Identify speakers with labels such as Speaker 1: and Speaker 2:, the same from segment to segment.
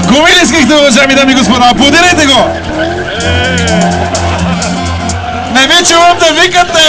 Speaker 1: Гуми ли искахте, уважаеми дами и господа? Аплодирайте го! Не ви чувам да викате!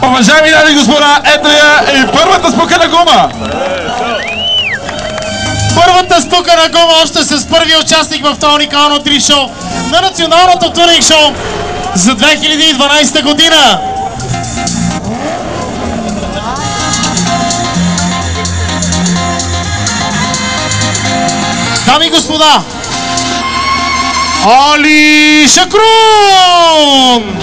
Speaker 1: Уважаеми дами и господа, ето я и първата спукана гума!
Speaker 2: Първата спукана гума още с първи участник в това уникално три-шоу на националното туринг шоу за 2012 година. Дами и господа, Али Шакрун!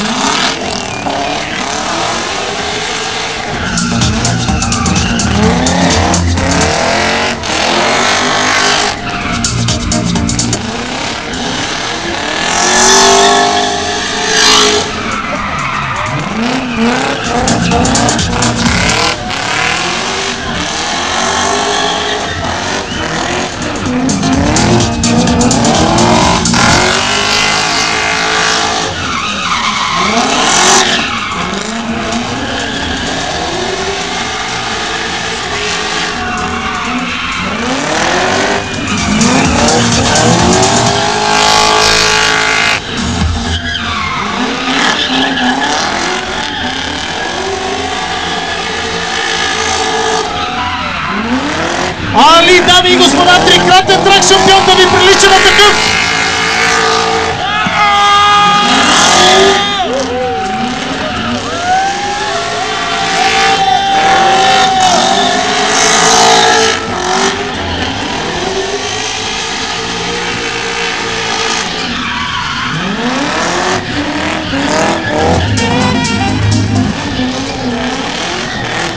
Speaker 2: Али, дами и господа, трикратен трак шампион, да ви прилича на такъв!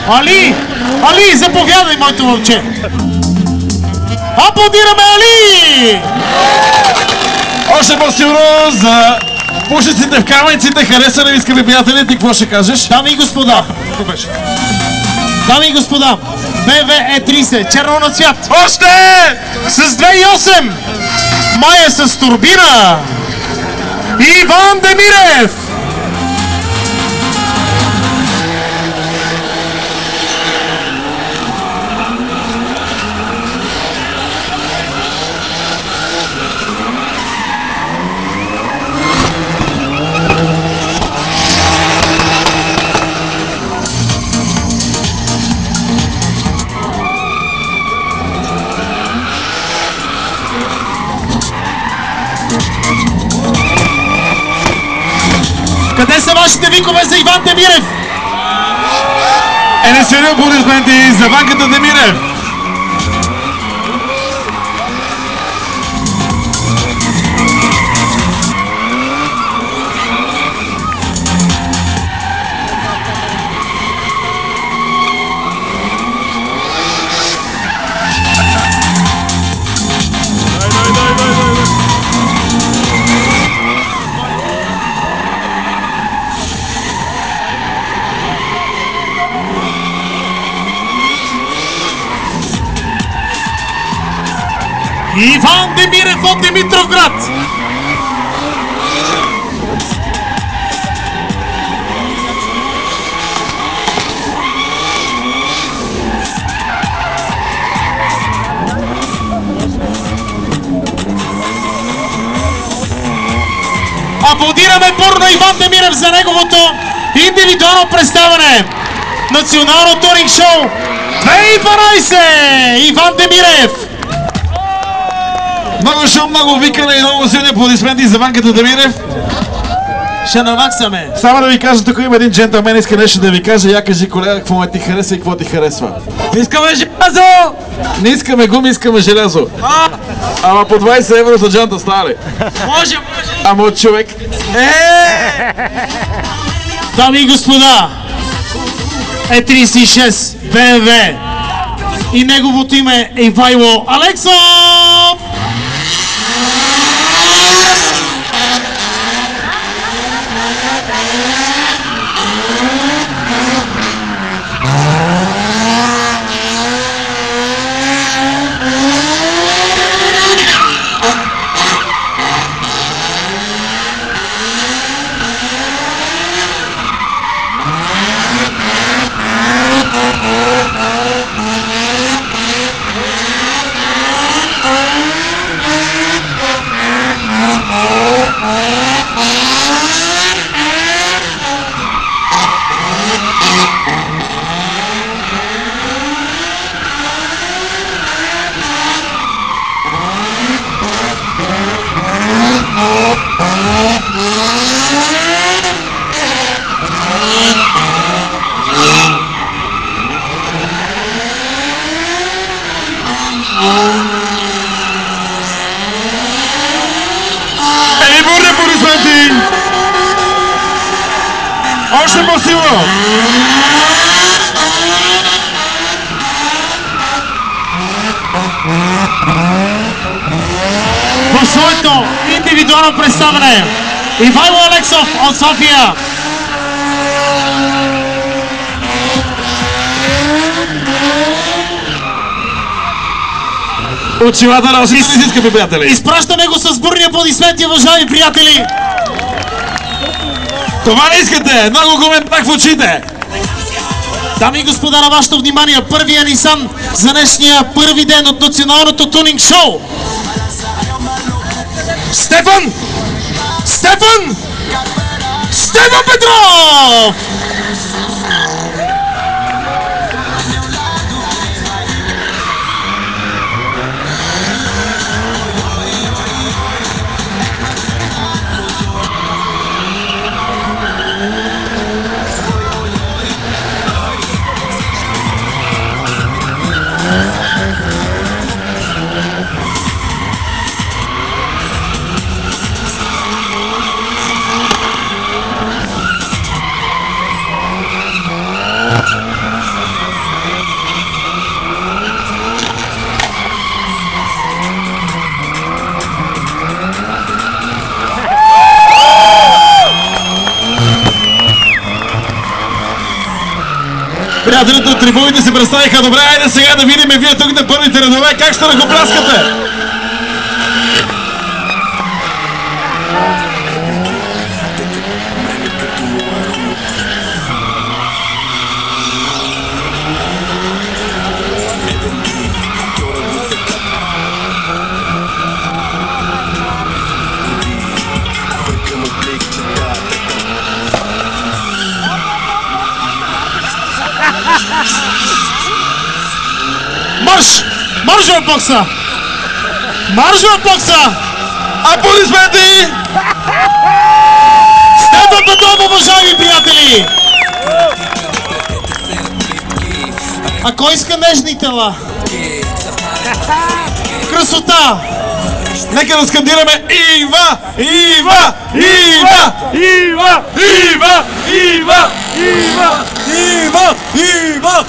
Speaker 2: Али! Али, заповядай, моето момче! Аплодираме Али!
Speaker 1: Още по-сигурно за пушеците в камъниците. Хареса ли ви, скъпи приятели? Ти какво ще кажеш?
Speaker 2: Дами и господа! Дами и господа! БВ-30, черно на цвят!
Speaker 1: Още!
Speaker 2: С 2,8! Майя с турбина! Иван Демирев! Къде са вашите викове за Иван Демирев?
Speaker 1: Не силни аплодисменти за Ванката Демирев!
Speaker 2: Иван Демирев от Димитровград! Аплодираме бурно Иван Демирев за неговото индивидуално представяне! Национално туринг шоу 2012! Иван Демирев!
Speaker 1: Много шум, много викане и много силни аплодисменти за Ванката Демирев.
Speaker 2: Ще наваксаме.
Speaker 1: Само да ви кажа, тук има един джентълмен, иска нещо да ви каже. Я кажи, колега, какво ме ти хареса и какво ти харесва.
Speaker 2: Искаме желязо!
Speaker 1: Не искаме гуми, искаме желязо. Ама по 20 евро за джанта става ли?
Speaker 2: Може!
Speaker 1: Ама от човек.
Speaker 2: Дами и господа, Е36 BMW и неговото име е Ивайло Алексов!
Speaker 1: Симонов!
Speaker 2: В своето индивидуално представяне Ивайло Алексов от София.
Speaker 1: Очилата на вашите си, скъпи приятели!
Speaker 2: Изпращаме го с бурни аплодисменти, уважаеми приятели!
Speaker 1: Това не искате! Много коментар в очите!
Speaker 2: Дами и господа, на вашето внимание, първия Нисан за днешния първи ден от националното тунинг шоу. Стефан! Стефан! Стефан Петров!
Speaker 1: Приятелите от трибуните се представиха добре. Айде сега да видим вие тук на първите редове как ще ръкопляскате.
Speaker 2: Марш! Марш в бокса! Марш в бокса!
Speaker 1: Аплодисменти!
Speaker 2: Стефан Петров, уважаеми приятели! А кой иска нежни тела? Красота!
Speaker 1: Нека да скандираме Ива! Ива! Ива! Ива! Ива! Ива! Ива! Ива! Ива!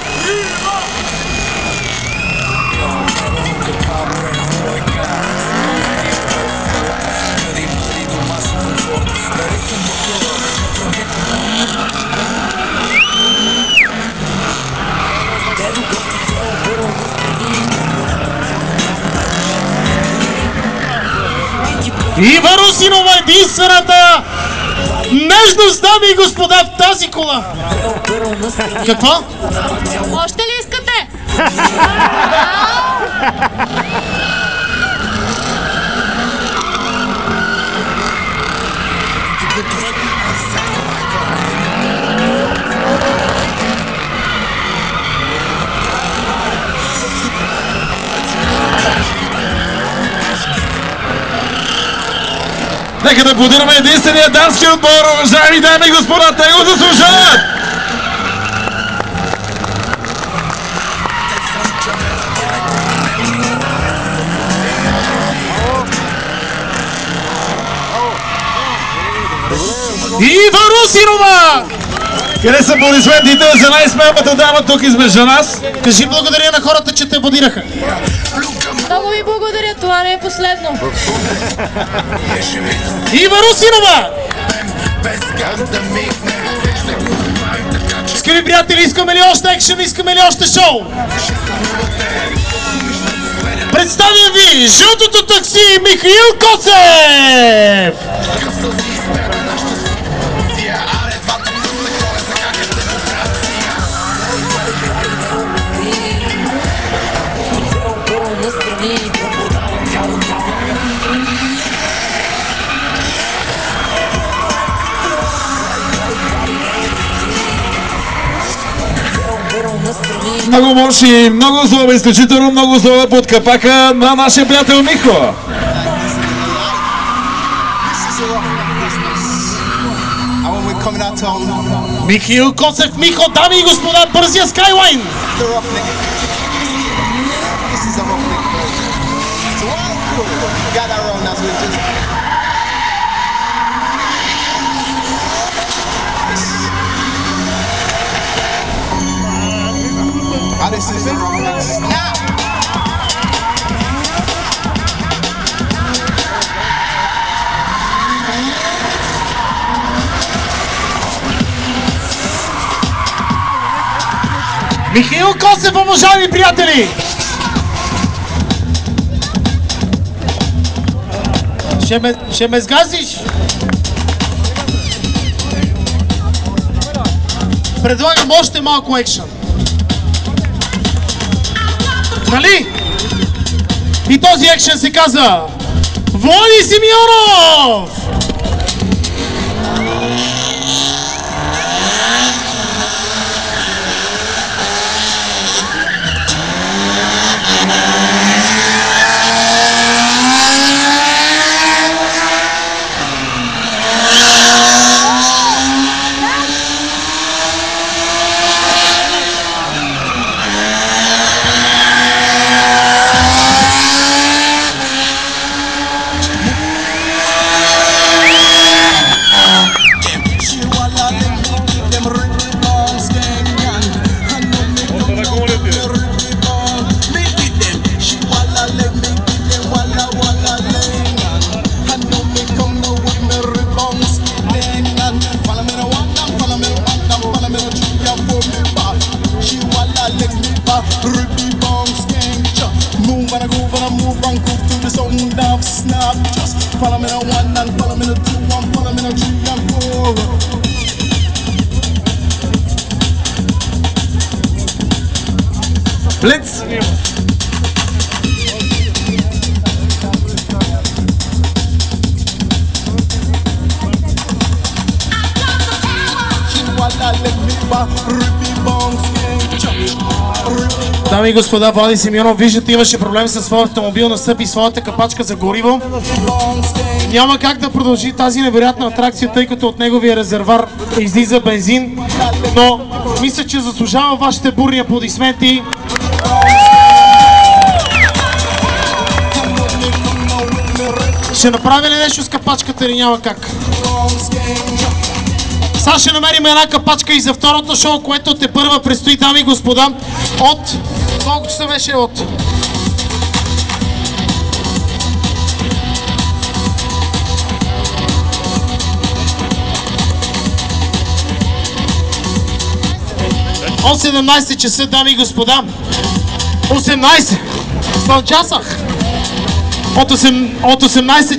Speaker 2: Ива Русинова, единствената нежност, дами и господа, в тази кола. Какво?
Speaker 3: Още ли искате?
Speaker 1: Нека да аплодираме единствения дамски отбор, уважаеми дами и господа, те го заслужават!
Speaker 2: Ива Русинова!
Speaker 1: Къде са аплодисментите за най-смелата дама тук измежду нас?
Speaker 2: Кажи благодаря на хората, че те аплодираха.
Speaker 3: Много ви благодаря, това не е последно.
Speaker 2: Ива Русинова! Скъпи приятели, искаме ли още екшен, искаме ли още шоу? Представям ви жълтото такси Михаил Коцев!
Speaker 1: Много мощ и много злоба, изключително много злоба под капака на нашия приятел Михо.
Speaker 2: Михаил Коцев, Михо, дами и господа, бързия Скайлайн! Михаил Косев, уважаеми приятели! Ще ме сгазиш? Предлагам още малко екшън. Нали? И този екшън се казва Влади Симеонов!
Speaker 4: Follow me in a 1 and follow me in a 2 and follow me in a 3 and 4.
Speaker 1: Blitz!
Speaker 2: Дами и господа, Влади Симеонов, виждате, имаше проблем със своя автомобил, настъпи своята капачка за гориво. Няма как да продължи тази невероятна атракция, тъй като от неговия резервар излиза бензин, но мисля, че заслужава вашите бурни аплодисменти. Ще направи ли нещо с капачката или няма как? Сега ще намерим една капачка и за второто шоу, което те първа предстои, дами и господа, от... Колко часа беше от? От 17 часа, дами и господа. 18! Слънчасах! От 18 часа.